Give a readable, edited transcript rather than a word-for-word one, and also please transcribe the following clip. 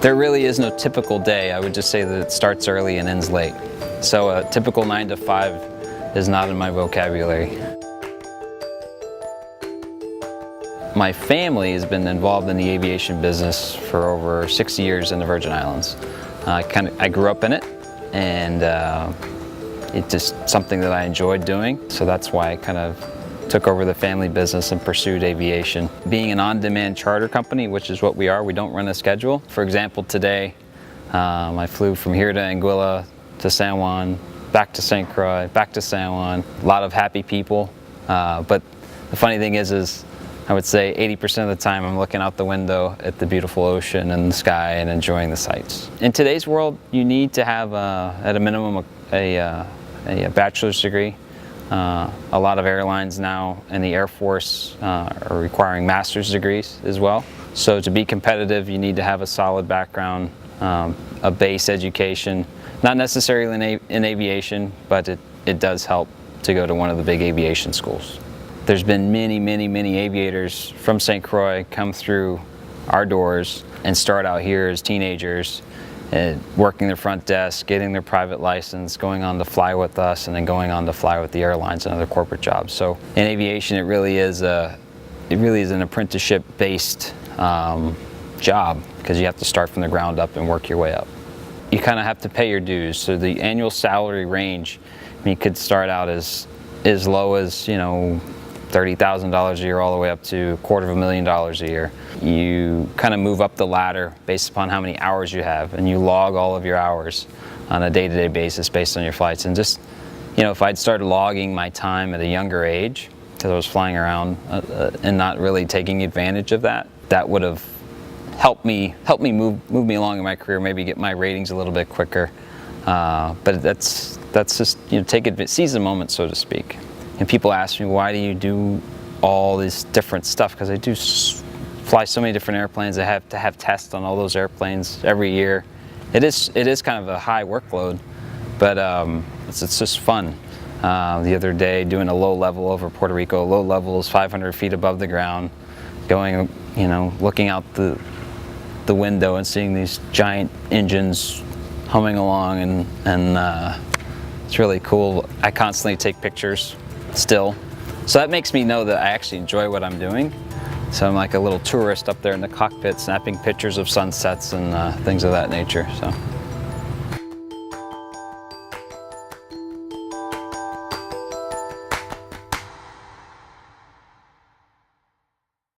There really is no typical day. I would just say that it starts early and ends late. So a typical 9 to 5 is not in my vocabulary. My family has been involved in the aviation business for over 60 years in the Virgin Islands. I grew up in it, and it's just something that I enjoyed doing. So that's why I kind of took over the family business and pursued aviation. Being an on-demand charter company, which is what we are, we don't run a schedule. For example, today I flew from here to Anguilla to San Juan, back to St. Croix, back to San Juan. A lot of happy people, but the funny thing is I would say 80% of the time I'm looking out the window at the beautiful ocean and the sky and enjoying the sights. In today's world, you need to have, at a minimum, a bachelor's degree. A lot of airlines now and the Air Force are requiring master's degrees as well. So to be competitive, you need to have a solid background, a base education, not necessarily in aviation, but it does help to go to one of the big aviation schools. There's been many aviators from St. Croix come through our doors and start out here as teenagers, working their front desk, getting their private license, going on to fly with us, and then going on to fly with the airlines and other corporate jobs. So in aviation, it really is an apprenticeship-based job, because you have to start from the ground up and work your way up. You kind of have to pay your dues. So the annual salary range, you could start out as low as, you know, $30,000 a year all the way up to $250,000 a year. You kind of move up the ladder based upon how many hours you have, and you log all of your hours on a day-to-day basis based on your flights. And just, you know, if I'd started logging my time at a younger age, because I was flying around and not really taking advantage of that, that would have helped me move me along in my career, maybe get my ratings a little bit quicker. But that's just, you know, seize the moment, so to speak. And people ask me, why do you do all this different stuff? Because I do fly so many different airplanes. I have to have tests on all those airplanes every year. It is kind of a high workload, but it's just fun. The other day, doing a low level over Puerto Rico. Low level is 500 feet above the ground, going, you know, looking out the window and seeing these giant engines humming along, and it's really cool. I constantly take pictures still, so that makes me know that I actually enjoy what I'm doing. So I'm like a little tourist up there in the cockpit, snapping pictures of sunsets and things of that nature. So.